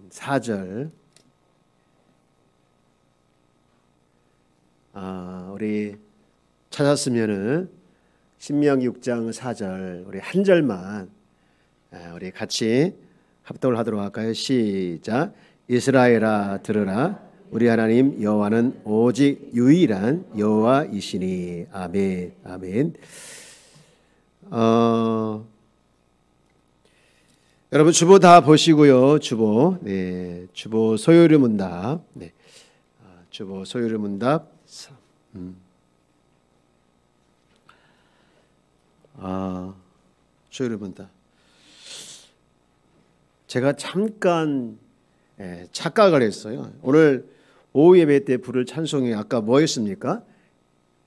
4절. 우리 찾았으면은 신명기 6장 4절 우리 한 절만 우리 같이 합독을 하도록 할까요? 시작. 이스라엘아 들으라, 우리 하나님 여호와는 오직 유일한 여호와이시니. 아멘. 아멘. 여러분 주보 다 보시고요. 주보, 네, 주보 소요리 문답, 네, 주보 소요리 문답. 소요리 문답. 제가 잠깐 착각을 했어요. 오늘 오후 예배 때 부를 찬송이 아까 뭐였습니까?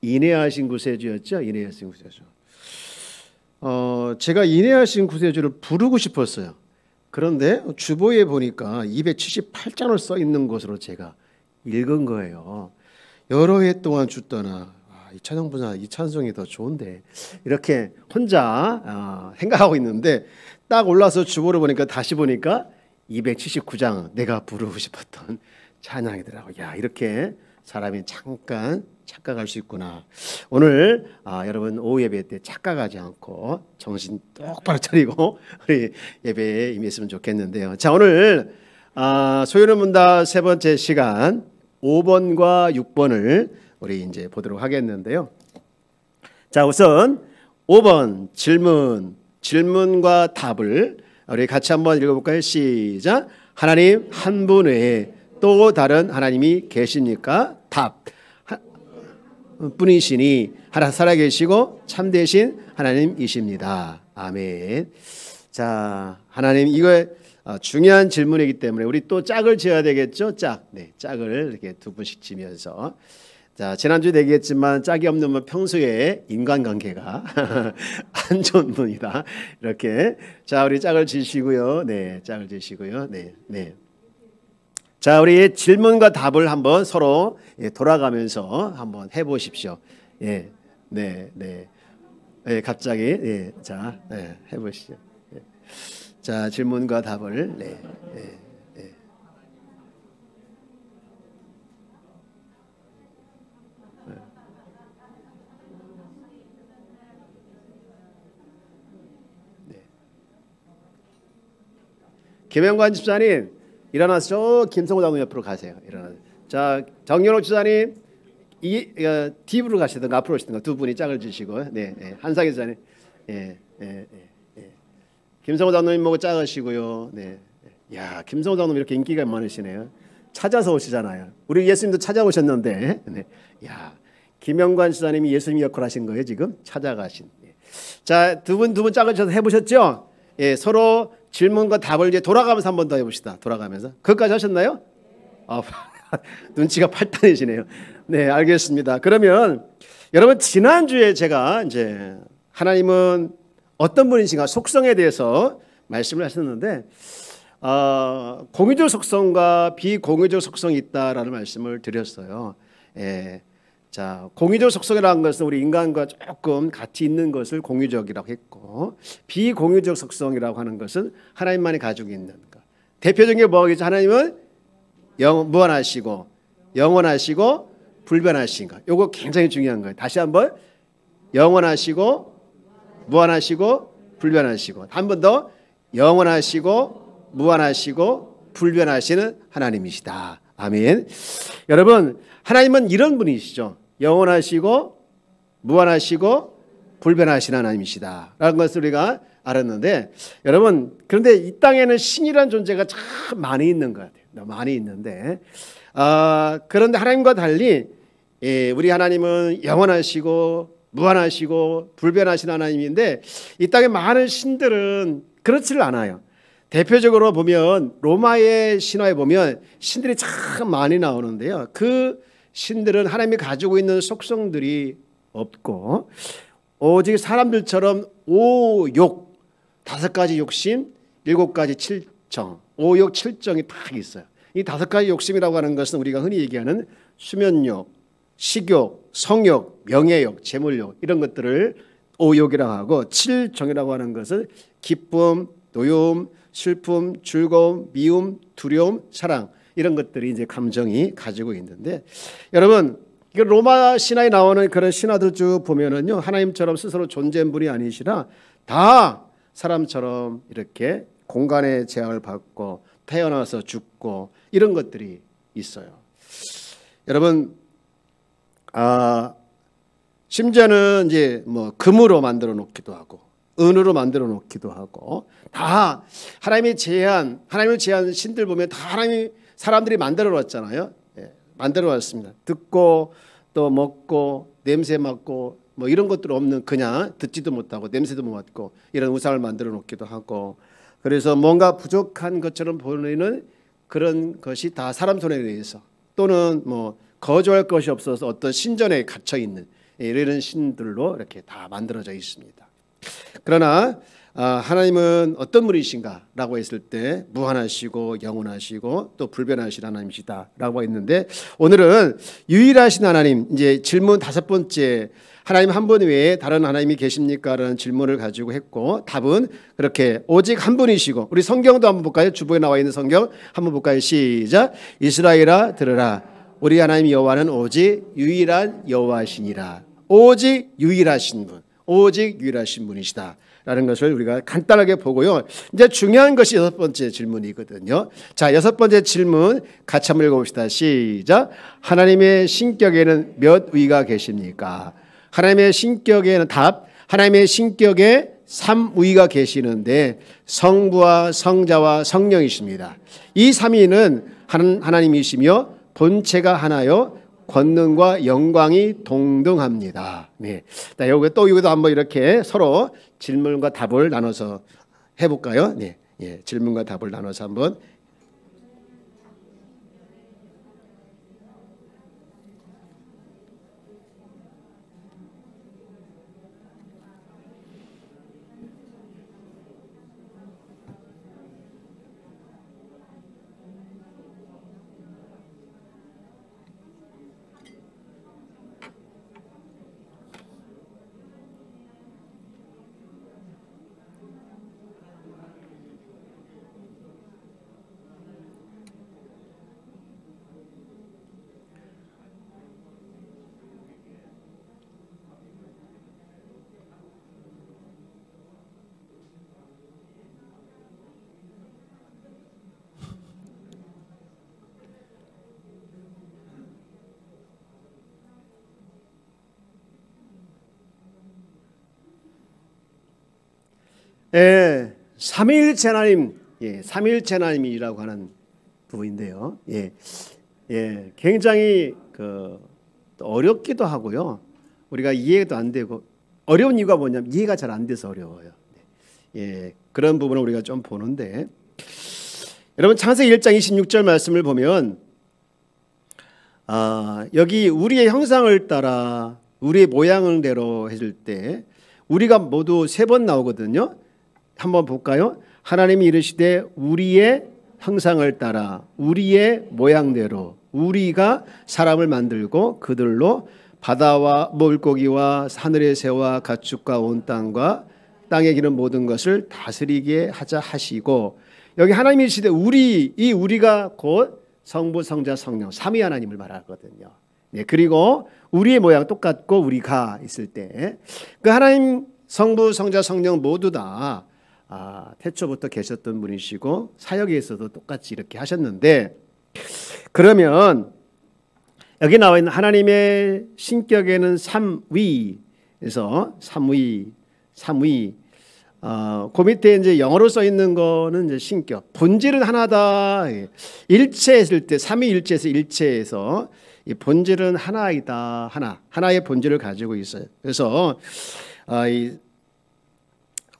인내하신 구세주였죠. 인내하신 구세주. 제가 인내하신 구세주를 부르고 싶었어요. 그런데 주보에 보니까 278장을 써 있는 것으로 제가 읽은 거예요. 여러 해 동안 주 떠나 이 찬송보다 이 찬송이 더 좋은데 이렇게 혼자 생각하고 있는데 딱 올라서 주보를 보니까 다시 보니까 279장 내가 부르고 싶었던 찬양이더라고요. 야, 이렇게 사람이 잠깐 착각할 수 있구나. 오늘 여러분 오후 예배 때 착각하지 않고 정신 똑바로 차리고 우리 예배에 임했으면 좋겠는데요. 자, 오늘 소요리 문답 세 번째 시간 5번과 6번을 우리 이제 보도록 하겠는데요. 자, 우선 5번 질문과 답을 우리 같이 한번 읽어볼까요? 시작. 하나님 한 분 외에 또 다른 하나님이 계십니까? 답. 뿐이시니 하나 살아계시고 참되신 하나님이십니다. 아멘. 자, 하나님, 이거 중요한 질문이기 때문에 우리 또 짝을 지어야 되겠죠? 짝. 네, 짝을 이렇게 두 분씩 지면서. 자, 지난주에 얘기했지만 짝이 없는 분 평소에 인간관계가 안 좋은 분이다. 이렇게. 자, 우리 짝을 지시고요. 네, 짝을 지시고요. 네, 네. 자, 우리 질문과 답을 한번 서로 돌아가면서 한번 해보십시오. 예, 네, 네. 예, 갑자기, 예, 자, 예, 해보시죠. 예. 자, 질문과 답을, 네, 예, 예. 네. 김영관 집사님, 일어나서 김성호 장로님 옆으로 가세요. 일어나서. 자, 정연옥 집사님, 딥으로 가시든가 앞으로 오시든가 두 분이 짝을 주시고, 네, 네. 한상희 집사님, 예, 예, 예. 김성호 장로님 보고 짝으시고요. 네. 야, 김성호 장로님 이렇게 인기가 많으시네요. 찾아서 오시잖아요. 우리 예수님도 찾아오셨는데, 네. 야, 김영관 집사님이 예수님 역할 하신 거예요, 지금 찾아가신. 예. 자, 두 분 짝을 져서 해보셨죠? 예, 서로 질문과 답을 이제 돌아가면서 한 번 더 해봅시다. 돌아가면서. 그것까지 하셨나요? 눈치가 팔단이시네요. 네, 알겠습니다. 그러면 여러분 지난주에 제가 이제 하나님은 어떤 분이신가 속성에 대해서 말씀을 하셨는데 공유적 속성과 비공유적 속성이 있다라는 말씀을 드렸어요. 예. 자, 공유적 속성이라는 것은 우리 인간과 조금 같이 있는 것을 공유적이라고 했고, 비공유적 속성이라고 하는 것은 하나님만이 가지고 있는 것. 대표적인 게 뭐겠죠? 하나님은 무한하시고 영원하시고 불변하신 것. 이거 굉장히 중요한 거예요. 다시 한번, 영원하시고 무한하시고 불변하시고, 한 번 더, 영원하시고 무한하시고 불변하시는 하나님이시다. 아멘. 여러분, 하나님은 이런 분이시죠. 영원하시고 무한하시고 불변하신 하나님이시다 라는 것을 우리가 알았는데, 여러분 그런데 이 땅에는 신이라는 존재가 참 많이 있는 것 같아요. 많이 있는데 그런데 하나님과 달리 우리 하나님은 영원하시고 무한하시고 불변하신 하나님인데, 이 땅에 많은 신들은 그렇지를 않아요. 대표적으로 보면 로마의 신화에 보면 신들이 참 많이 나오는데요. 그 신들은 하나님이 가지고 있는 속성들이 없고 오직 사람들처럼 오욕, 5가지 욕심, 7가지 칠정, 오욕 칠정이 딱 있어요. 이 5가지 욕심이라고 하는 것은 우리가 흔히 얘기하는 수면욕, 식욕, 성욕, 명예욕, 재물욕, 이런 것들을 오욕이라고 하고, 칠정이라고 하는 것은 기쁨, 노여움, 슬픔, 즐거움, 미움, 두려움, 사랑 이런 것들이 이제 감정이 가지고 있는데 여러분 로마 신화에 나오는 그런 신화들 쭉 보면은요 하나님처럼 스스로 존재한 분이 아니시라 다 사람처럼 이렇게 공간의 제약을 받고 태어나서 죽고 이런 것들이 있어요. 여러분 심지어는 이제 뭐 금으로 만들어 놓기도 하고 은으로 만들어 놓기도 하고 다 하나님의 제한, 하나님을 제한 신들 보면 다 하나님이 사람들이 만들어 놨잖아요. 예, 만들어 놨습니다. 듣고 또 먹고 냄새 맡고 뭐 이런 것들 없는 그냥 듣지도 못하고 냄새도 못 맡고 이런 우상을 만들어 놓기도 하고 그래서 뭔가 부족한 것처럼 보이는 그런 것이 다 사람 손에 의해서 또는 뭐 거주할 것이 없어서 어떤 신전에 갇혀 있는 이런 신들로 이렇게 다 만들어져 있습니다. 그러나 하나님은 어떤 분이신가라고 했을 때 무한하시고 영원하시고 또 불변하신 하나님이시다라고 했는데 오늘은 유일하신 하나님 이제 질문 5번째 하나님 한 분 외에 다른 하나님이 계십니까라는 질문을 가지고 했고 답은 그렇게 오직 한 분이시고 우리 성경도 한번 볼까요? 주보에 나와 있는 성경 한번 볼까요? 시작. 이스라엘아 들으라 우리 하나님 여호와는 오직 유일한 여호와시니라. 오직 유일하신 분 오직 유일하신 분이시다 라는 것을 우리가 간단하게 보고요. 이제 중요한 것이 6번째 질문이거든요. 자, 6번째 질문 같이 한번 읽어봅시다. 시작. 하나님의 신격에는 몇 위가 계십니까? 하나님의 신격에는 답. 하나님의 신격에 3위가 계시는데 성부와 성자와 성령이십니다. 이 3위는 하나님이시며 본체가 하나요. 권능과 영광이 동등합니다. 네. 자, 이것도 한번 이렇게 서로 질문과 답을 나눠서 해볼까요? 네. 예, 질문과 답을 나눠서 한번. 예, 삼위일체 하나님, 예, 삼위일체 하나님이라고 하는 부분인데요. 예, 예, 굉장히 어렵기도 하고요. 우리가 이해도 안 되고 어려운 이유가 뭐냐면 이해가 잘 안 돼서 어려워요. 예, 그런 부분을 우리가 좀 보는데 여러분 창세기 1장 26절 말씀을 보면 여기 우리의 형상을 따라 우리의 모양대로 해줄 때 우리가 모두 3번 나오거든요. 한번 볼까요? 하나님이 이르시되 우리의 형상을 따라 우리의 모양대로 우리가 사람을 만들고 그들로 바다와 물고기와 하늘의 새와 가축과 온 땅과 땅에 기는 모든 것을 다스리게 하자 하시고 여기 하나님이 이르시되 우리가 곧 성부 성자 성령 삼위 하나님을 말하거든요. 네, 그리고 우리의 모양 똑같고 우리가 있을 때 그 하나님 성부 성자 성령 모두 다 태초부터 계셨던 분이시고 사역에서도 똑같이 이렇게 하셨는데 그러면 여기 나와 있는 하나님의 신격에는 3위에서 3위 그 밑에 이제 영어로 써 있는 거는 이제 신격 본질은 하나다. 일체했을 때 삼위일체에서 일체에서 이 본질은 하나이다. 하나의 본질을 가지고 있어요. 그래서 이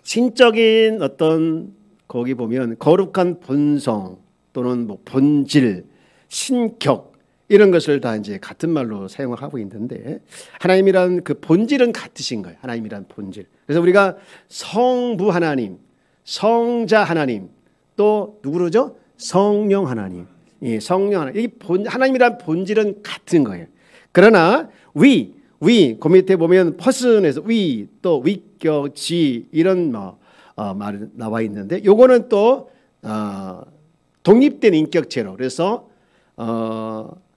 신적인 어떤 거기 보면 거룩한 본성 또는 뭐 본질, 신격 이런 것을 다 이제 같은 말로 사용을 하고 있는데 하나님이란 그 본질은 같으신 거예요. 하나님이란 본질. 그래서 우리가 성부 하나님, 성자 하나님, 또 누구로죠? 성령 하나님. 예, 성령 하나님. 하나님이란 본질은 같은 거예요. 그러나 그 밑에 보면 퍼슨에서 또 위격, 지 이런 말 나와 있는데 요거는 또 독립된 인격체로, 그래서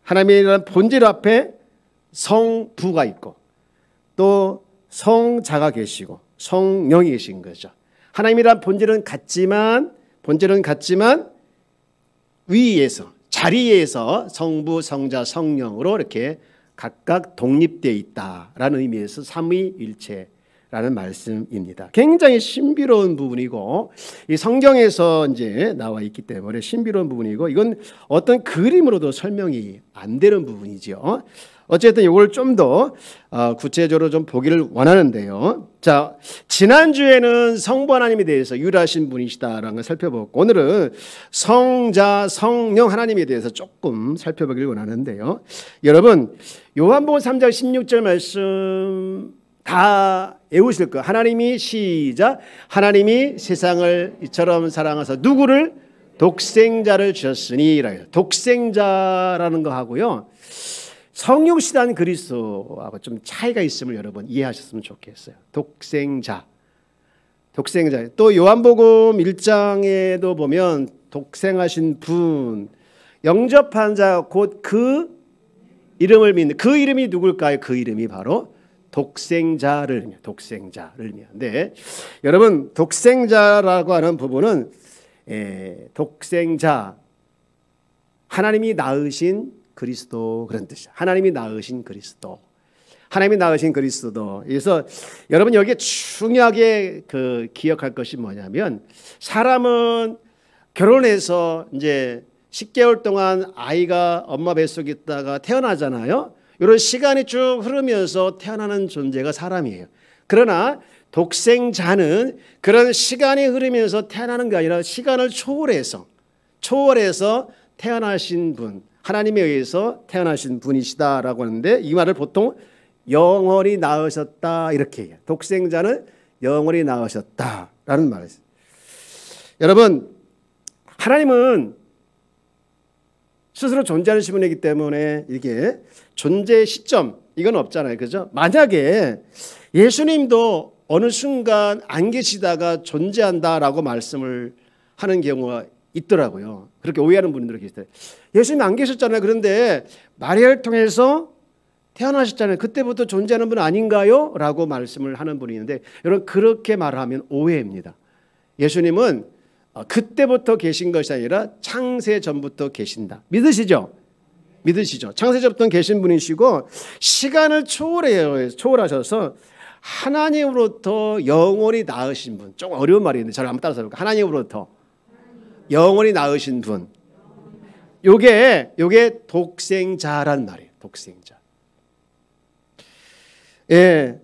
하나님이라는 본질 앞에 성부가 있고 또 성자가 계시고 성령이 계신 거죠. 하나님이란 본질은 같지만 위에서, 자리에서 성부, 성자, 성령으로 이렇게 각각 독립되어 있다라는 의미에서 삼위일체라는 말씀입니다. 굉장히 신비로운 부분이고, 이 성경에서 이제 나와 있기 때문에 신비로운 부분이고, 이건 어떤 그림으로도 설명이 안 되는 부분이죠. 어쨌든 이걸 좀 더 구체적으로 좀 보기를 원하는데요. 자, 지난주에는 성부 하나님에 대해서 유일하신 분이시다라는 걸 살펴보고, 오늘은 성자, 성령 하나님에 대해서 조금 살펴보기를 원하는데요. 여러분, 요한복음 3장 16절 말씀 다 외우실 거예요. 하나님이 시작, 하나님이 세상을 이처럼 사랑하사 누구를? 독생자를 주셨으니. 독생자라는 거 하고요, 성육신한 그리스도하고 좀 차이가 있음을 여러분 이해하셨으면 좋겠어요. 독생자. 또 요한복음 1장에도 보면 독생하신 분, 영접한 자 곧 그 이름을 믿는, 그 이름이 누굴까요? 그 이름이 바로 독생자를 의미하는데, 여러분 독생자라고 하는 부분은 독생자, 하나님이 낳으신 그리스도, 그런 뜻이죠. 하나님이 낳으신 그리스도. 그래서 여러분 여기에 중요하게 기억할 것이 뭐냐면, 사람은 결혼해서 이제 10개월 동안 아이가 엄마 뱃속에 있다가 태어나잖아요. 이런 시간이 쭉 흐르면서 태어나는 존재가 사람이에요. 그러나 독생자는 그런 시간이 흐르면서 태어나는 게 아니라 시간을 초월해서 태어나신 분, 하나님에 의해서 태어나신 분이시다라고 하는데, 이 말을 보통 영원히 낳으셨다 이렇게 해요. 독생자는 영원히 낳으셨다라는 말이에요. 여러분, 하나님은 스스로 존재하는 분이기 때문에 이게 존재 시점 이건 없잖아요. 그죠? 만약에 예수님도 어느 순간 안 계시다가 존재한다라고 말씀을 하는 경우가 있더라고요. 그렇게 오해하는 분들이 계시대요. 예수님 안 계셨잖아요. 그런데 마리아를 통해서 태어나셨잖아요. 그때부터 존재하는 분 아닌가요? 라고 말씀을 하는 분이 있는데, 여러분 그렇게 말하면 오해입니다. 예수님은 그때부터 계신 것이 아니라 창세 전부터 계신다. 믿으시죠? 창세 전부터 계신 분이시고, 시간을 초월하셔서 하나님으로부터 영원히 낳으신 분. 좀 어려운 말인데 잘 한번 따라서 볼까요? 하나님으로부터 영원히 낳으신 분. 요게 독생자란 말이에요. 독생자. 예.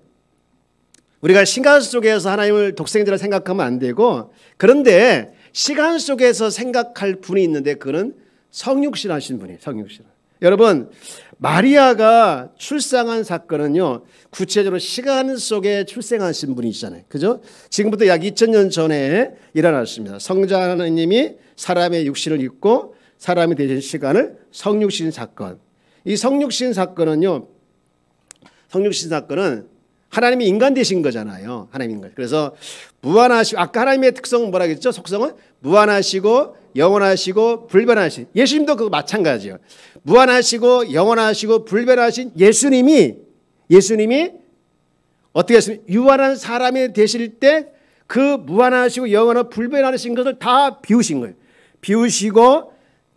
우리가 시간 속에서 하나님을 독생자를 생각하면 안 되고, 그런데 시간 속에서 생각할 분이 있는데 그는 성육신하신 분이에요. 성육신. 여러분, 마리아가 출산한 사건은요, 구체적으로 시간 속에 출생하신 분이시잖아요. 그죠? 지금부터 약 2000년 전에 일어났습니다. 성자 하나님이 사람의 육신을 입고 사람이 되신 시간을 성육신 사건. 이 성육신 사건은 하나님이 인간 되신 거잖아요. 하나님 인간. 그래서 무한하시고, 아까 하나님의 특성은 뭐라 그랬죠? 속성은 무한하시고 영원하시고 불변하신, 예수님도 그거 마찬가지예요. 무한하시고 영원하시고 불변하신 예수님이 어떻게 했습니까? 유한한 사람이 되실 때 그 무한하시고 영원하고 불변하신 것을 다 비우신 거예요.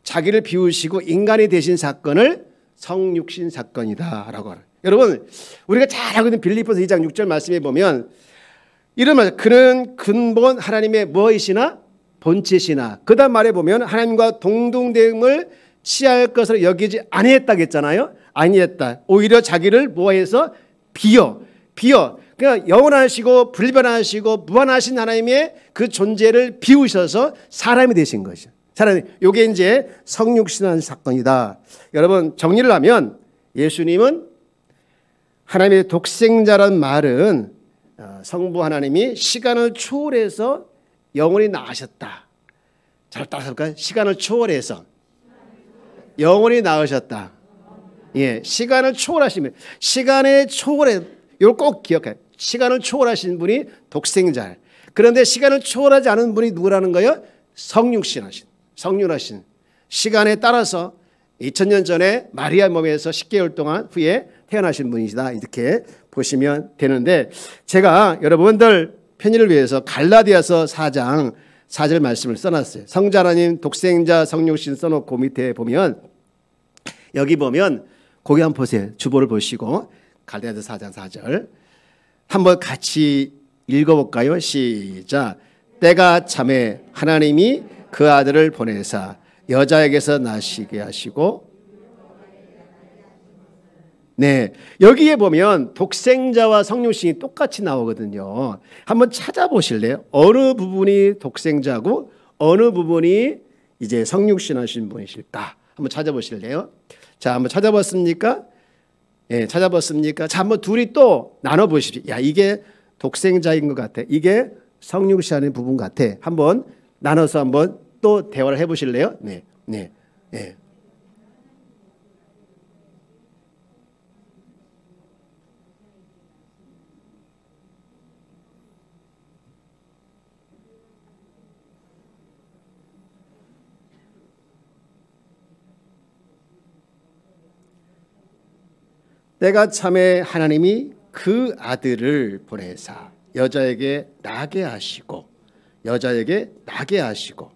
자기를 비우시고 인간이 되신 사건을 성육신 사건이다라고 하는. 여러분, 우리가 잘 알고 있는 빌립보서 2장 6절 말씀에 보면 이런 말, 그는 근본 하나님의 뭐이시나? 본체시나. 그 다음 말에 보면 하나님과 동등됨을 취할 것을 여기지 아니했다겠잖아요. 아니했다. 오히려 자기를 뭐해서 비워. 그러니까 영원하시고 불변하시고 무한하신 하나님의 그 존재를 비우셔서 사람이 되신 것이죠. 이게 이제 성육신한 사건이다. 여러분, 정리를 하면 예수님은 하나님의 독생자란 말은 성부 하나님이 시간을 초월해서 영원히 낳으셨다. 잘 따라서 볼까요? 시간을 초월해서 영원히 낳으셨다. 예, 시간을 초월하시면, 시간의 초월에, 이걸 꼭 기억해요. 시간을 초월하신 분이 독생자. 그런데 시간을 초월하지 않은 분이 누구라는 거예요? 성육하신 시간에 따라서 2000년 전에 마리아 몸에서 10개월 동안 후에 태어나신 분이시다, 이렇게 보시면 되는데, 제가 여러분들 편의를 위해서 갈라디아서 4장 4절 말씀을 써놨어요. 성자 하나님 독생자 성육신 써놓고 밑에 보면, 여기 보면 거기 한번 보세요. 주보를 보시고 갈라디아서 4장 4절 한번 같이 읽어볼까요? 시작. 때가 참에 하나님이 그 아들을 보내사 여자에게서 나시게 하시고, 네, 여기에 보면 독생자와 성육신이 똑같이 나오거든요. 한번 찾아보실래요? 어느 부분이 독생자고 어느 부분이 이제 성육신 하신 분이실까? 한번 찾아보실래요? 자, 한번 찾아봤습니까? 예, 찾아봤습니까? 자, 한번 둘이 또 나눠보십시오. 야, 이게 독생자인 것 같아, 이게 성육신 하는 부분 같아. 한번 나눠서 한번 또 대화를 해보실래요? 네, 네, 네. 때가 참에 하나님이 그 아들을 보내사 여자에게 나게 하시고, 여자에게 나게 하시고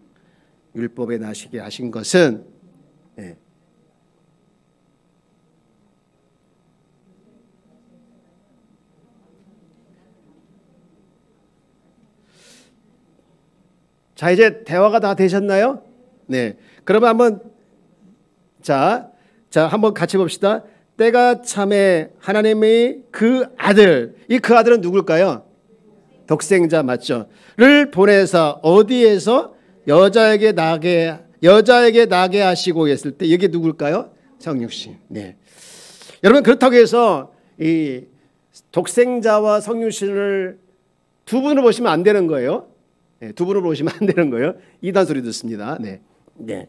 율법에 나시게 하신 것은, 네, 자, 이제 대화가 다 되셨나요? 네, 그러면 한번 자 한번 같이 봅시다. 때가 참에 하나님이 그 아들, 이 그 아들은 누굴까요? 독생자 맞죠? 를 보내서 어디에서 여자에게 나게 하시고 했을 때 이게 누굴까요? 성육신. 네. 여러분, 그렇다고 해서 이 독생자와 성육신을 두 분으로 보시면 안 되는 거예요. 네, 두 분으로 보시면 안 되는 거예요. 이단 소리 듣습니다. 네. 네.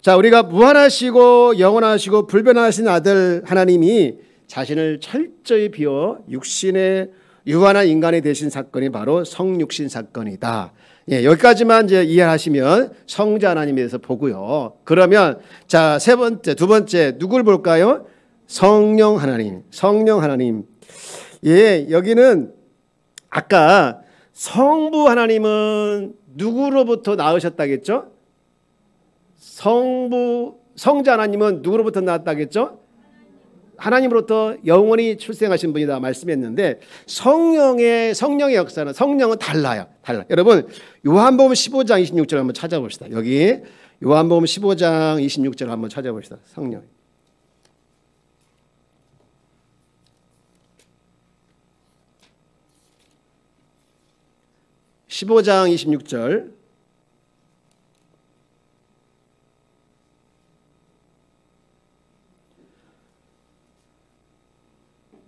자, 우리가 무한하시고 영원하시고 불변하신 아들 하나님이 자신을 철저히 비워 육신의 유한한 인간이 되신 사건이 바로 성육신 사건이다. 예, 여기까지만 이제 이해하시면 성자 하나님에 대해서 보고요. 그러면 자, 두 번째 누굴 볼까요? 성령 하나님. 예, 여기는 아까 성부 하나님은 누구로부터 낳으셨다겠죠? 성자 하나님은 누구로부터 낳았다겠죠? 하나님으로부터 영원히 출생하신 분이다 말씀했는데, 성령의 역사는, 성령은 달라요. 여러분, 요한복음 15장 26절 한번 찾아봅시다. 여기 요한복음 15장 26절 한번 찾아봅시다. 성령. (15장 26절)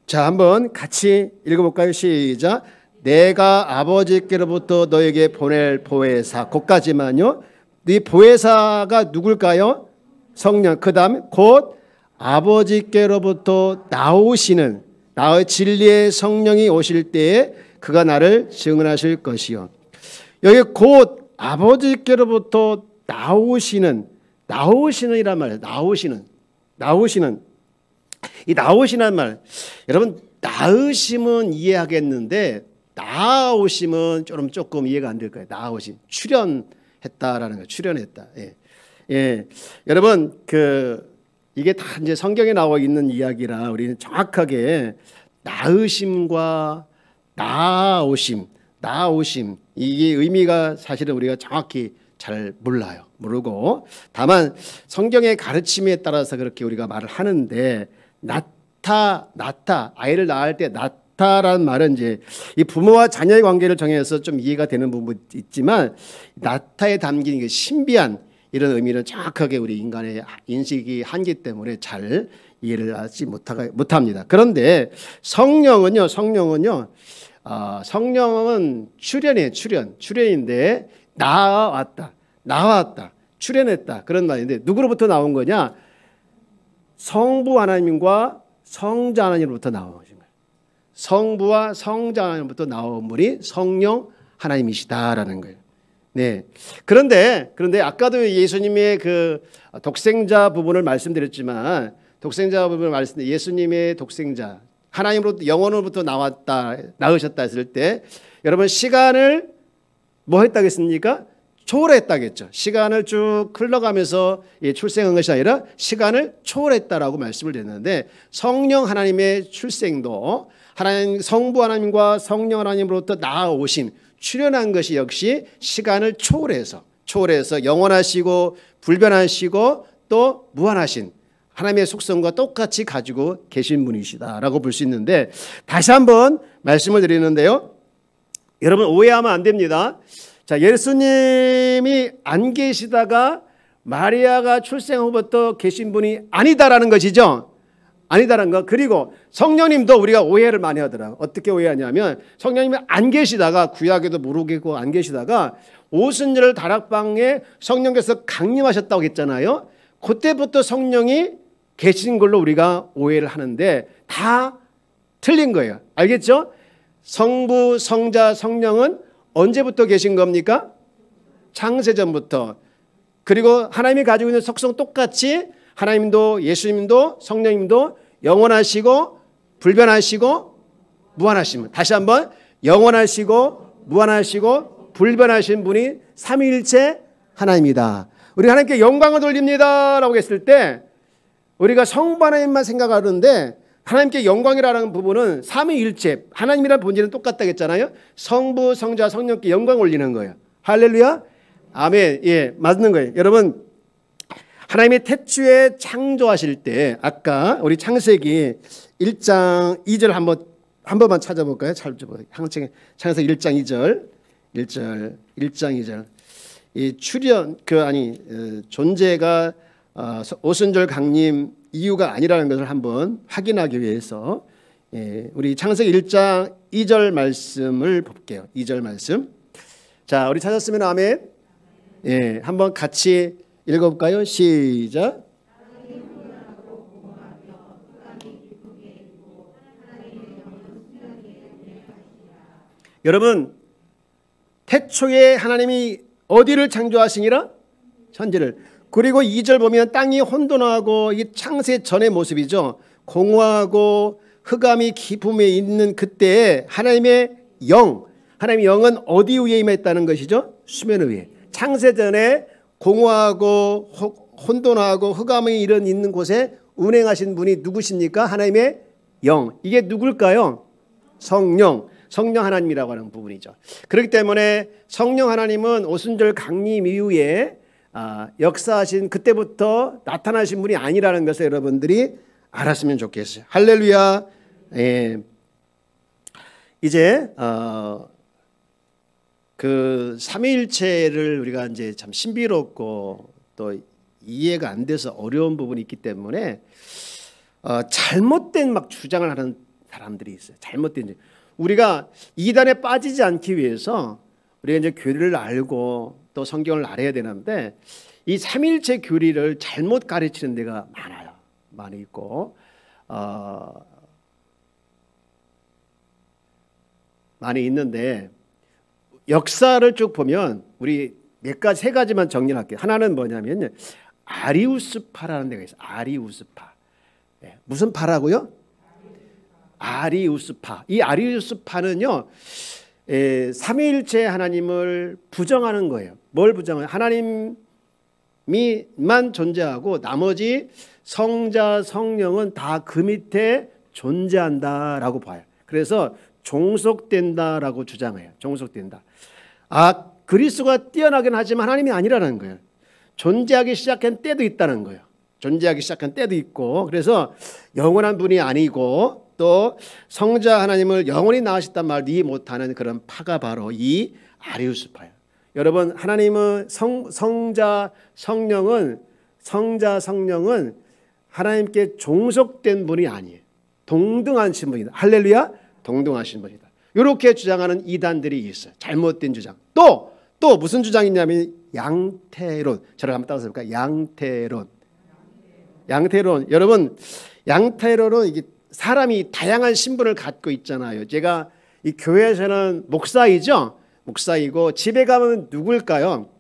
자, 한번 같이 읽어볼까요? 시작. 내가 아버지께로부터 너에게 보낼 보혜사. 거기까지만요. 이 보혜사가 누굴까요? 성령. 그 다음에 곧 아버지께로부터 나오시는 나의 진리의 성령이 오실 때에 그가 나를 증언하실 것이요. 여기 곧 아버지께로부터 나오시는이란 말이에요. 나오시는. 이 나오시는 말, 여러분, 나으심은 이해하겠는데 나오심은 조금 이해가 안 될 거예요. 나오심, 출현했다라는 거예요. 출현했다. 예. 예. 여러분, 이게 다 이제 성경에 나와 있는 이야기라 우리는 정확하게 나으심과 나오심 이게 의미가 사실은 우리가 정확히 잘 모르고, 다만 성경의 가르침에 따라서 그렇게 우리가 말을 하는데, 아이를 낳을 때 낳다라는 말은 이제 이 부모와 자녀의 관계를 정해서 좀 이해가 되는 부분이 있지만, 낳다에 담긴 그 신비한 이런 의미는 정확하게 우리 인간의 인식이 한기 때문에 잘 이해를 하지 못합니다. 그런데 성령은요, 성령은 출현인데 나왔다, 출현했다, 그런 말인데, 누구로부터 나온 거냐? 성부 하나님과 성자 하나님으로부터 나온 거예요. 성부와 성자 하나님으로부터 나온 분이 성령 하나님이시다라는 거예요. 네. 그런데 아까도 예수님의 그 독생자 부분을 말씀드렸지만 독생자 부분을 말씀드린 예수님의 독생자 하나님으로부터 영원으로부터 낳으셨다 했을 때 여러분 시간을 뭐 했다겠습니까? 초월했다겠죠. 시간을 쭉 흘러가면서 출생한 것이 아니라 시간을 초월했다라고 말씀을 드렸는데 성령 하나님의 출생도 하나님 성부 하나님과 성령 하나님으로부터 나아오신 출현한 것이 역시 시간을 초월해서 영원하시고 불변하시고 또 무한하신 하나님의 속성과 똑같이 가지고 계신 분이시다라고 볼 수 있는데 다시 한번 말씀을 드리는데요. 여러분 오해하면 안 됩니다. 자, 예수님이 안 계시다가 마리아가 출생 후부터 계신 분이 아니다라는 것이죠. 아니다라는 거. 그리고 성령님도 우리가 오해를 많이 하더라고요. 어떻게 오해하냐면 성령님이 안 계시다가 구약에도 모르겠고 안 계시다가 오순절 다락방에 성령께서 강림하셨다고 했잖아요. 그때부터 성령이 계신 걸로 우리가 오해를 하는데 다 틀린 거예요. 알겠죠? 성부, 성자, 성령은 언제부터 계신 겁니까? 창세전부터. 그리고 하나님이 가지고 있는 속성 똑같이 하나님도 예수님도 성령님도 영원하시고 불변하시고 무한하시면 다시 한번 영원하시고 무한하시고 불변하신 분이 삼위일체 하나님이다. 우리 하나님께 영광을 돌립니다 라고 했을 때 우리가 성부 하나님만 생각하는데 하나님께 영광이라는 부분은 삼위일체 하나님이라는 본질은 똑같다고 했잖아요. 성부 성자 성령께 영광 올리는 거예요. 할렐루야 아멘. 예, 맞는 거예요. 여러분 하나님이 태초에 창조하실 때 아까 우리 창세기 1장 2절 한 번만 찾아볼까요? 창세기 1장 2절 1장 2절 이 출현 존재가 오순절 강림 이유가 아니라는 것을 한번 확인하기 위해서 우리 창세기 1장 2절 말씀을 볼게요. 2절 말씀. 자, 우리 찾았으면 아멘. 예, 한번 같이 읽어볼까요? 시작. 여러분 태초에 하나님이 어디를 창조하시니라? 천지를. 그리고 2절 보면 땅이 혼돈하고 이 창세 전의 모습이죠. 공허하고 흑암이 깊음에 있는 그때에 하나님의 영은 어디 위에 임했다는 것이죠? 수면 위에. 창세 전에 공허하고 혼돈하고 흑암이 있는 곳에 운행하신 분이 누구십니까? 하나님의 영. 이게 누굴까요? 성령 하나님이라고 하는 부분이죠. 그렇기 때문에 성령 하나님은 오순절 강림 이후에 역사하신 그때부터 나타나신 분이 아니라는 것을 여러분들이 알았으면 좋겠어요. 할렐루야. 예. 이제 그 삼위일체를 우리가 이제 참 신비롭고 또 이해가 안 돼서 어려운 부분이 있기 때문에 잘못된 막 주장을 하는 사람들이 있어요. 잘못된 우리가 이단에 빠지지 않기 위해서 우리가 이제 교리를 알고 또 성경을 알아야 되는데 이 삼위일체 교리를 잘못 가르치는 데가 많아요. 많이 있고 많이 있는데 역사를 쭉 보면 우리 세 가지만 정리를 할게요. 하나는 뭐냐면 아리우스파라는 데가 있어요. 아리우스파. 네. 무슨 파라고요? 아리우스파. 이 아리우스파는요 삼위일체 하나님을 부정하는 거예요. 뭘 부정해요? 하나님만 존재하고 나머지 성자 성령은 다 그 밑에 존재한다라고 봐요. 그래서 종속된다라고 주장해요. 종속된다. 그리스도가 뛰어나긴 하지만 하나님이 아니라는 거예요. 존재하기 시작한 때도 있다는 거예요. 존재하기 시작한 때도 있고 그래서 영원한 분이 아니고 또 성자 하나님을 영원히 낳으셨단 말을 이해 못하는 그런 파가 바로 이 아리우스파예요. 여러분 하나님은 성자 성령은 하나님께 종속된 분이 아니에요. 동등하신 분이다. 할렐루야. 동등하신 분이다. 이렇게 주장하는 이단들이 있어요. 잘못된 주장. 또 무슨 주장이냐면 양태론. 저를 한번 따라서 볼까요? 양태론. 여러분 양태론은 이게 사람이 다양한 신분을 갖고 있잖아요. 제가 이 교회에서는 목사이죠. 목사이고 집에 가면 누굴까요?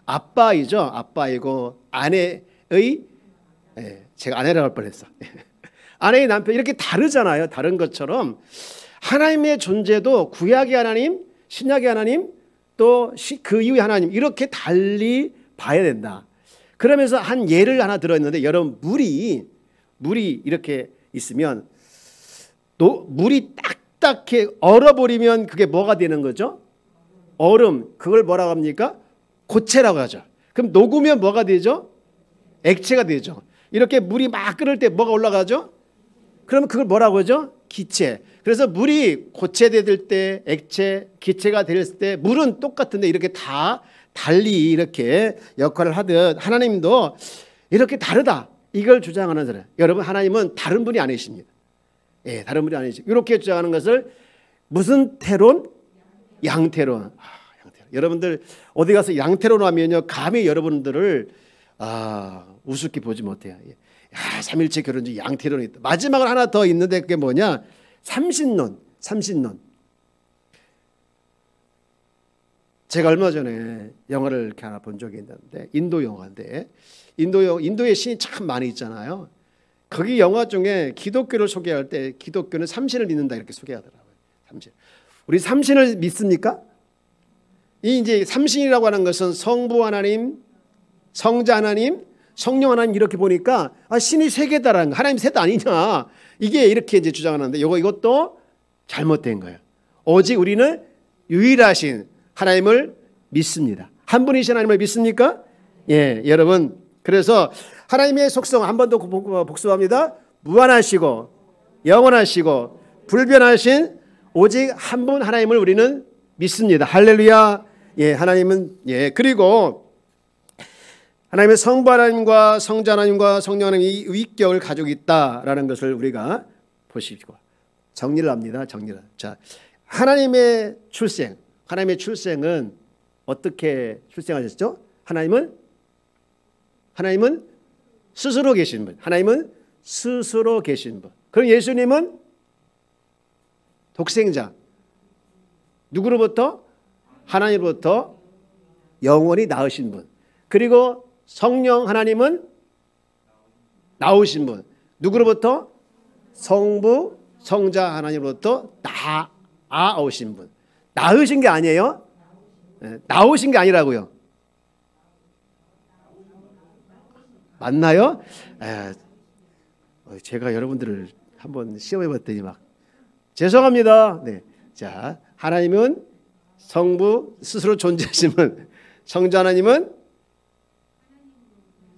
아빠이죠. 아빠이고 아내의 제가 아내라고 할 뻔했어. 아내의 남편 이렇게 다르잖아요. 다른 것처럼 하나님의 존재도 구약의 하나님, 신약의 하나님, 또 그 이후의 하나님 이렇게 달리 봐야 된다. 그러면서 한 예를 하나 들었는데 여러분 물이 이렇게 있으면 물이 딱딱해 얼어버리면 그게 뭐가 되는 거죠? 얼음. 그걸 뭐라고 합니까? 고체라고 하죠. 그럼 녹으면 뭐가 되죠? 액체가 되죠. 이렇게 물이 막 끓을 때 뭐가 올라가죠? 그러면 그걸 뭐라고 하죠? 기체. 그래서 물이 고체될 때 액체, 기체가 될 때 물은 똑같은데 이렇게 다 달리 이렇게 역할을 하듯 하나님도 이렇게 다르다. 이걸 주장하는 사람. 여러분 하나님은 다른 분이 아니십니다. 예, 다른 분이 아니십니다. 이렇게 주장하는 것을 무슨 태론? 양태론. 양태론. 여러분들 어디 가서 양태론 하면요 감히 여러분들을 우습게 보지 못해요. 삼일체 결혼주의 양태론이 있다. 마지막으로 하나 더 있는데 그게 뭐냐? 삼신론. 제가 얼마 전에 영화를 이렇게 하나 본 적이 있는데 인도 영화인데 인도에 신이 참 많이 있잖아요. 거기 영화 중에 기독교를 소개할 때 기독교는 삼신을 믿는다 이렇게 소개하더라고요. 삼신. 우리 삼신을 믿습니까? 이 이제 삼신이라고 하는 것은 성부 하나님, 성자 하나님, 성령 하나님 이렇게 보니까 신이 세 개다라는 거. 하나님 셋 아니냐? 이게 이렇게 이제 주장하는데 이것도 잘못된 거예요. 오직 우리는 유일하신 하나님을 믿습니다. 한 분이신 하나님을 믿습니까? 예, 여러분. 그래서 하나님의 속성 한 번 더 복습합니다. 무한하시고 영원하시고 불변하신 오직 한 분 하나님을 우리는 믿습니다. 할렐루야. 예, 하나님은 그리고 하나님의 성부 하나님과 성자 하나님과 성령 하나님이 위격을 가지고 있다라는 것을 우리가 보시고 정리를 합니다. 정리를. 자, 하나님의 출생은 어떻게 출생하셨죠? 하나님은 스스로 계신 분. 하나님은 스스로 계신 분. 그럼 예수님은 독생자. 누구로부터? 하나님으로부터 영원히 나으신 분. 그리고 성령 하나님은 나오신 분. 누구로부터? 성부, 성자 하나님으로부터 나아오신 분. 나으신 게 아니에요. 나오신 게 아니라고요. 맞나요? 제가 여러분들을 한번 시험해 봤더니 막 죄송합니다. 네. 자, 하나님은 성부 스스로 존재하시는 성자 하나님은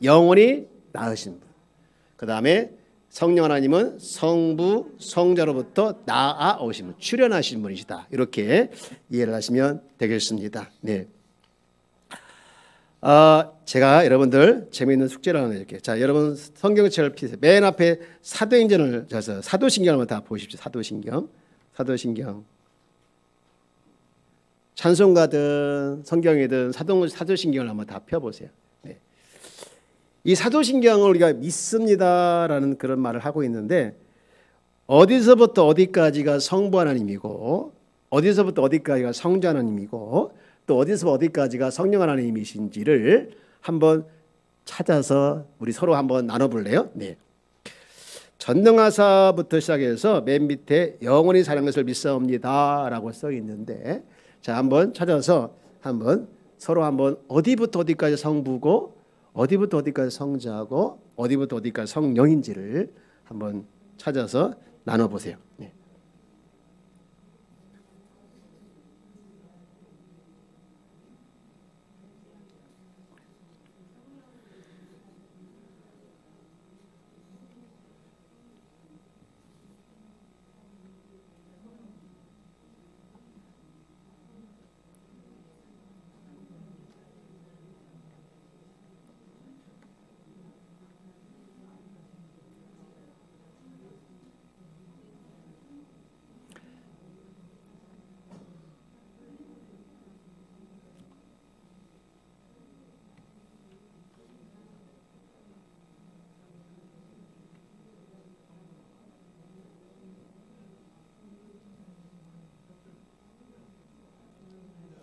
영원히 나으신 분. 그 다음에 성령 하나님은 성부 성자로부터 나아오신 분, 출현하신 분이시다. 이렇게 이해를 하시면 되겠습니다. 네. 제가 여러분들 재미있는 숙제를 하나 드릴게요. 자, 여러분 성경책을 피세요. 맨 앞에 사도행전을 져서 사도신경을 다 보십시오. 사도신경. 찬송가든 성경이든 사도신경을 한번 다 펴보세요. 네. 이 사도신경을 우리가 믿습니다라는 그런 말을 하고 있는데 어디서부터 어디까지가 성부 하나님이고 어디서부터 어디까지가 성자 하나님이고 또 어디서 어디까지가 성령 하나님이신지를 한번 찾아서 우리 서로 한번 나눠볼래요? 네. 전능하사부터 시작해서 맨 밑에 영원히 사는 것을 믿사옵니다라고 써 있는데 자 한번 찾아서 한번 서로 한번 어디부터 어디까지 성부고 어디부터 어디까지 성자고 어디부터 어디까지 성령인지를 한번 찾아서 나눠보세요. 네.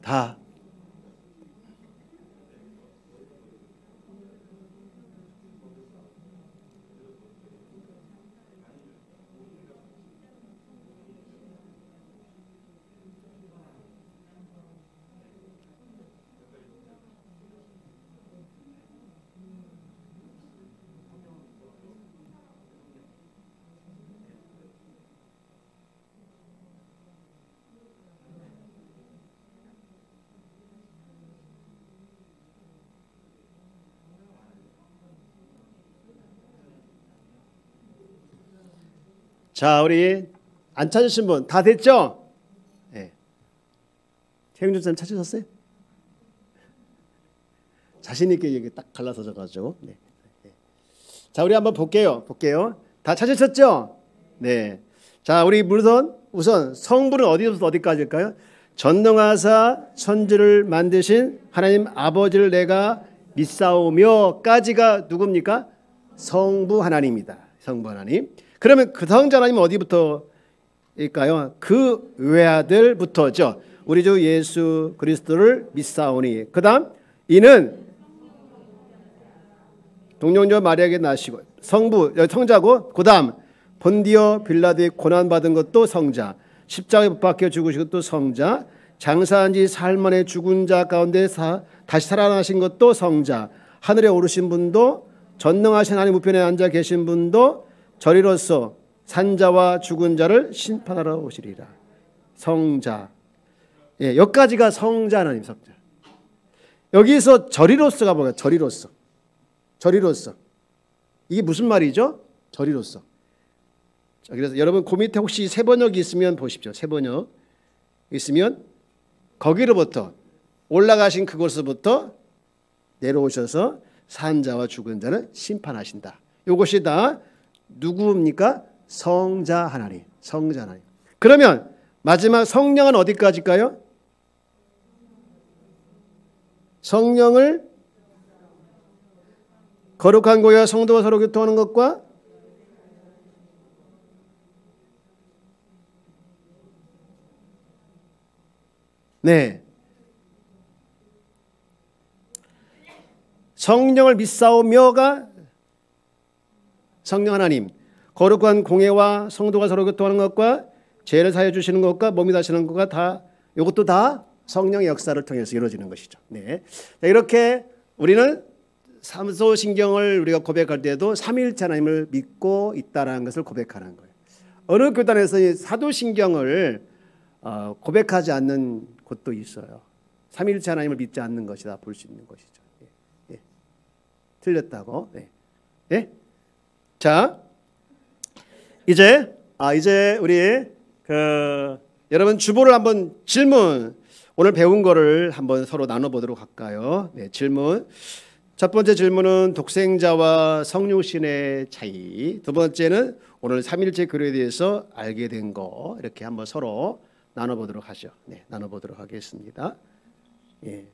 다. 자, 우리 안 찾으신 분 다 됐죠? 네. 최영준 쌤 찾으셨어요? 자신 있게 여기 딱 갈라서 가지고. 네. 자, 우리 한번 볼게요. 다 찾으셨죠? 네. 자, 우리 우선 성부는 어디서부터 어디까지일까요? 전능하사 천지를 만드신 하나님 아버지를 내가 믿사오며까지가 누굽니까? 성부 하나님입니다. 성부 하나님. 그러면 그 성자 하나님은 어디부터일까요? 그 외아들부터죠. 우리 주 예수 그리스도를 믿사오니. 그 다음 이는 동정녀 마리아에게 나시고 성자고, 그 다음 본디오 빌라도에 고난받은 것도 성자, 십자가에 못 박혀 죽으신 것도 성자, 장사한 지 사흘 만에 죽은 자 가운데 다시 살아나신 것도 성자, 하늘에 오르신 분도, 전능하신 하나님 우편에 앉아 계신 분도 저리로서 산자와 죽은 자를 심판하러 오시리라. 성자. 예, 여기까지가 성자 하나님 성자. 여기서 저리로서가 뭐야? 저리로서. 이게 무슨 말이죠? 저리로서. 자, 그래서 여러분 그 밑에 혹시 세번역이 있으면 보십시오. 세번역 있으면 거기로부터 올라가신 그곳으로부터 내려오셔서 산자와 죽은 자를 심판하신다. 이것이 다 누구입니까? 성자 하나님. 성자 하나님. 그러면 마지막 성령은 어디까지일까요? 성령을 거룩한 고요와 성도가 서로 교통하는 것과 네. 성령을 믿사오며가 성령 하나님, 거룩한 공예와 성도가 서로 교통하는 것과 죄를 사해 주시는 것과 몸이 다시는 것과 다 이것도 다 성령의 역사를 통해서 이루어지는 것이죠. 네. 자, 이렇게 우리는 사도신경을 우리가 고백할 때도 삼위일체 하나님을 믿고 있다라는 것을 고백하는 거예요. 어느 교단에서 이 사도신경을 고백하지 않는 곳도 있어요. 삼위일체 하나님을 믿지 않는 것이다 볼 수 있는 것이죠. 예. 틀렸다고. 네. 예? 자, 이제 우리 여러분 주보를 한번 질문 오늘 배운 거를 한번 서로 나눠보도록 할까요? 네, 질문. 첫 번째 질문은 독생자와 성육신의 차이. 두 번째는 오늘 삼일체 교회에 대해서 알게 된 거 이렇게 한번 서로 나눠보도록 하죠. 네, 나눠보도록 하겠습니다. 예.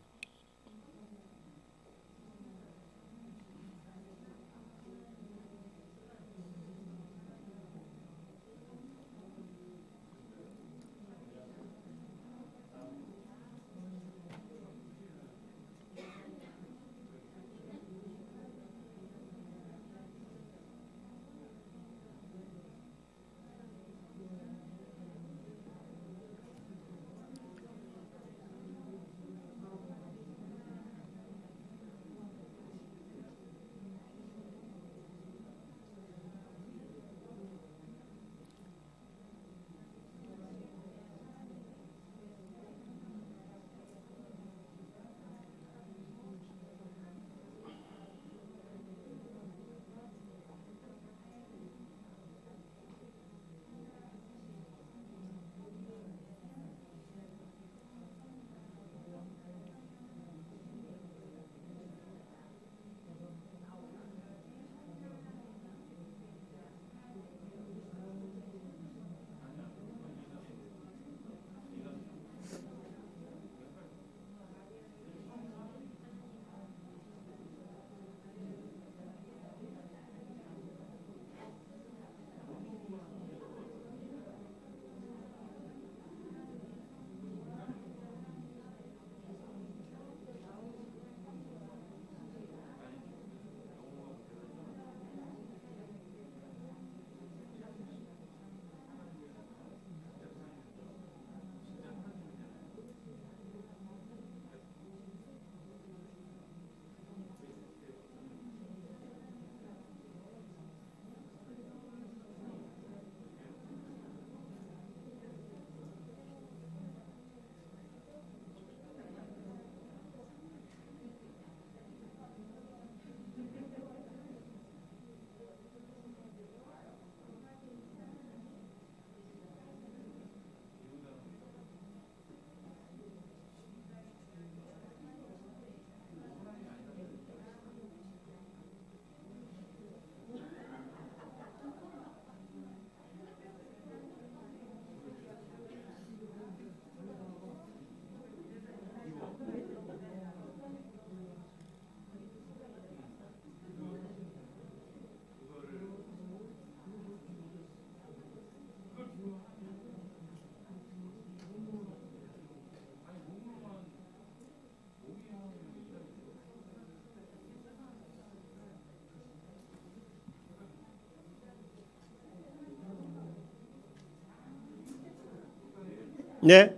네?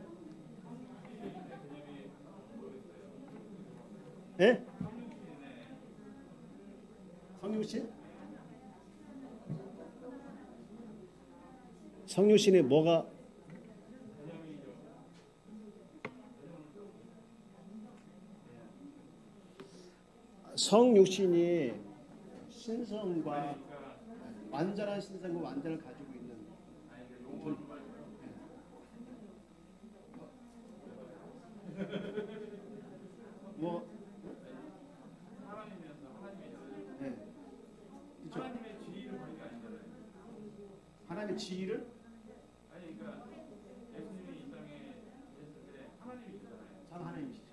네? 성육신? 성육신에 뭐가 성육신이 신성과 완전한 신성과 완전을 가지고 있는 뭐 네. 그렇죠. 하나님의 지위를 참 하나님이시죠.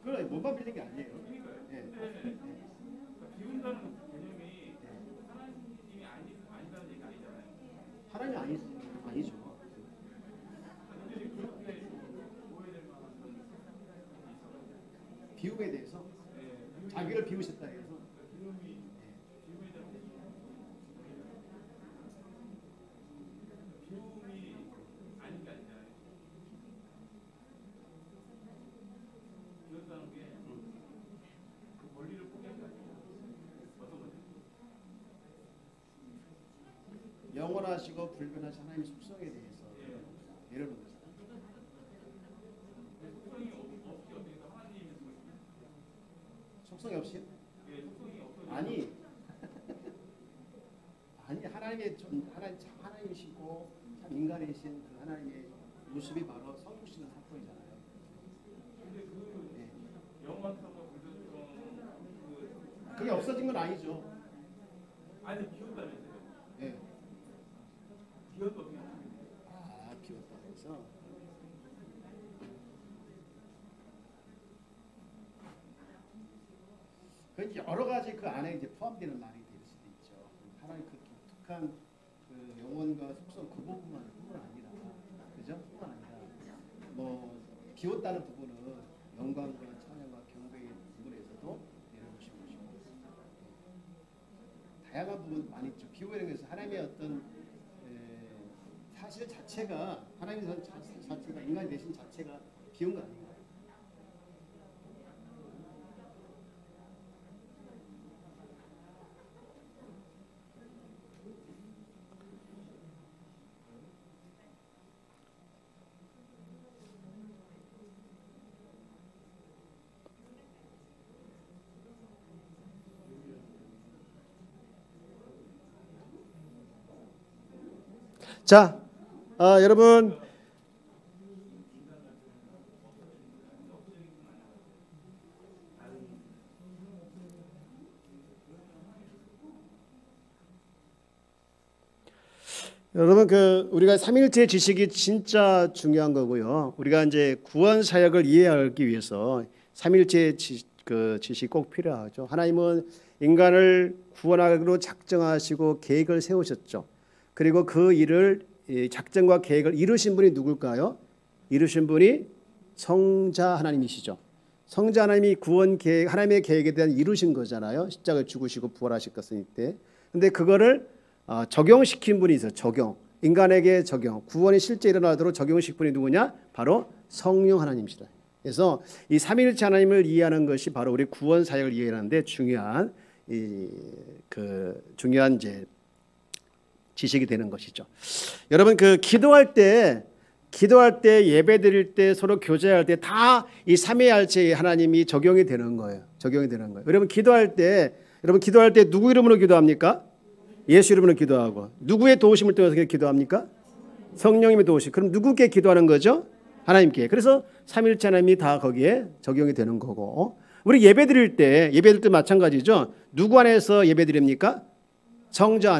그래 몸만 빌린 게 아니에요. 네. 네. 하나님이 아니죠. 비움에 대해서 자기를 비우셨다 해서 영원하시고 불변하신 하나님의 속성에 대해서 이러는 거죠. 속성이 없이? 아니 하나님의 하나님이시고 참 인간이신 그 하나님의 모습이 바로 성육신의 사건이잖아요. 네. 그게 없어진 건 아니죠. 아니 비웠다면서요? 네. 비웠다. 비웠다 해서. 그 여러 가지 그 안에 이제 포함되는 말이 될 수도 있죠. 하나님 그 독특한 그 영혼과 속성 그 부분만 아니라, 그죠? 뿐만 아니라 뭐 비웠다는 부분은 영광과 찬양과 경배의 부분에서도 내려오신 것이고 다양한 부분 많이 있죠. 비우는 것은 하나님의 어떤 사실 자체가 하나님의 자체가 인간이 되신 자체가 비운 거 아닌가요? 자, 여러분 그 우리가 삼일체 지식이 진짜 중요한 거고요. 우리가 이제 구원 사역을 이해하기 위해서 삼일체 지식이 꼭 필요하죠. 하나님은 인간을 구원하기로 작정하시고 계획을 세우셨죠. 그리고 그 일을 작정과 계획을 이루신 분이 누굴까요? 이루신 분이 성자 하나님이시죠. 성자 하나님이 구원 계획, 하나님의 계획에 대한 이루신 거잖아요. 십자가를 죽으시고 부활하실 것은 이때. 근데 그거를 적용시킨 분이 있어요. 인간에게 적용. 구원이 실제 일어나도록 적용시킨 분이 누구냐? 바로 성령 하나님이시다. 그래서 이 삼위일체 하나님을 이해하는 것이 바로 우리 구원 사역을 이해하는데 중요한 중요한 이제 지식이 되는 것이죠. 여러분 그 기도할 때 예배드릴 때 서로 교제할 때 다 이 삼위일체 하나님이 적용이 되는 거예요. 여러분 기도할 때 누구 이름으로 기도합니까? 예수 이름으로 기도하고 누구의 도우심을 통해서 기도합니까? 성령님의 도우심. 그럼 누구께 기도하는 거죠? 하나님께. 그래서 삼위일체 하나님이 다 거기에 적용이 되는 거고 우리 예배드릴 때 마찬가지죠. 누구 안에서 예배드립니까? 성자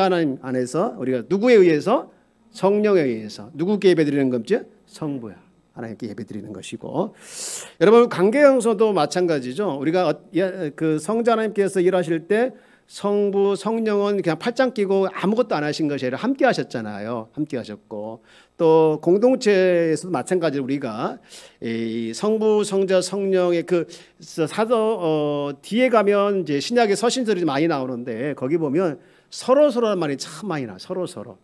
하나님 안에서 우리가 누구에 의해서? 성령에 의해서. 누구께 예배드리는 거죠? 성부야. 하나님께 예배드리는 것이고 여러분 관계형성도 마찬가지죠. 우리가 그 성자 하나님께서 일하실 때 성부, 성령은 그냥 팔짱 끼고 아무것도 안 하신 것이 아니라 함께 하셨잖아요. 함께 하셨고 또 공동체에서도 마찬가지로 우리가 이 성부, 성자, 성령의 그 사도 뒤에 가면 이제 신약의 서신들이 많이 나오는데 거기 보면 서로서로란 말이 참 많이 나와요. 서로서로.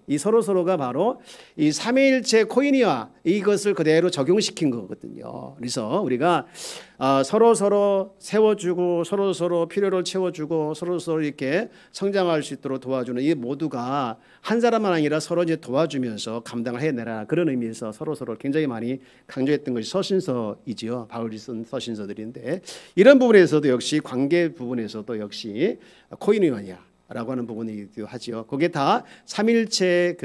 이 서로서로가 바로 이 삼위일체 코이니와 이것을 그대로 적용시킨 거거든요. 그래서 우리가 서로서로 세워주고 서로서로 필요를 채워주고 서로서로 이렇게 성장할 수 있도록 도와주는 이 모두가 한 사람만 아니라 서로 이제 도와주면서 감당을 해내라, 그런 의미에서 서로서로 굉장히 많이 강조했던 것이 서신서이지요. 바울이 쓴 서신서들인데, 이런 부분에서도 역시 관계 부분에서도 역시 코이니아냐 라고 하는 부분이기도 하죠. 그게 다 삼일체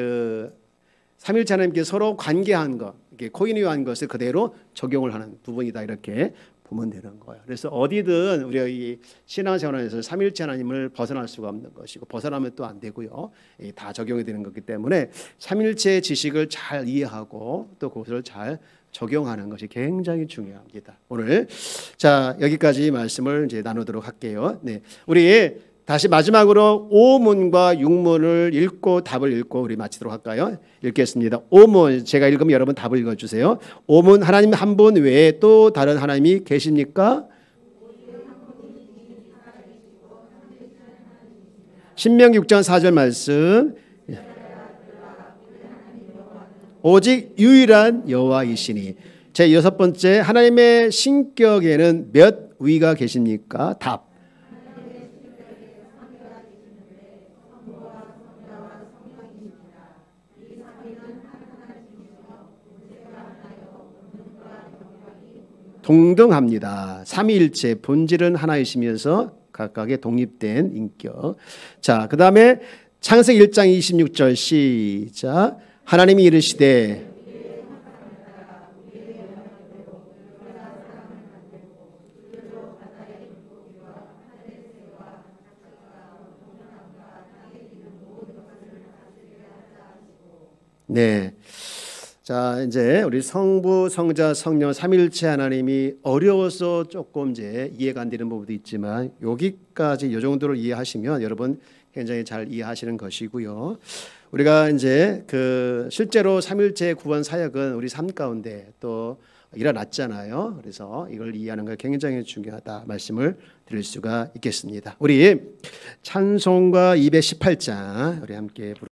삼일체 하나님께 서로 관계한 것, 코이니아한 것을 그대로 적용을 하는 부분이다, 이렇게 보면 되는 거예요. 그래서 어디든 우리가 이 신앙생활에서 삼일체 하나님을 벗어날 수가 없는 것이고, 벗어나면 또 안 되고요. 다 적용이 되는 거기 때문에 삼일체 지식을 잘 이해하고 또 그것을 잘 적용하는 것이 굉장히 중요합니다. 오늘 자, 여기까지 말씀을 이제 나누도록 할게요. 네, 우리 다시 마지막으로 5문과 6문을 읽고 답을 읽고 우리 마치도록 할까요? 읽겠습니다. 5문 제가 읽으면 여러분 답을 읽어주세요. 5문, 하나님 한 분 외에 또 다른 하나님이 계십니까? 신명기 6장 4절 말씀. 오직 유일한 여호와이시니. 제 6번째, 하나님의 신격에는 몇 위가 계십니까? 답. 동등합니다. 삼위일체 본질은 하나이시면서 각각의 독립된 인격. 자, 그 다음에 창세기 1장 26절 시작. 하나님이 이르시되 네. 자, 이제 우리 성부, 성자, 성령 삼일체 하나님이 어려워서 조금 이제 이해가 안 되는 부분도 있지만 여기까지 이 정도를 이해하시면 여러분 굉장히 잘 이해하시는 것이고요. 우리가 이제 실제로 삼일체 구원 사역은 우리 삶 가운데 또 일어났잖아요. 그래서 이걸 이해하는 게 굉장히 중요하다 말씀을 드릴 수가 있겠습니다. 우리 찬송가 218장 우리 함께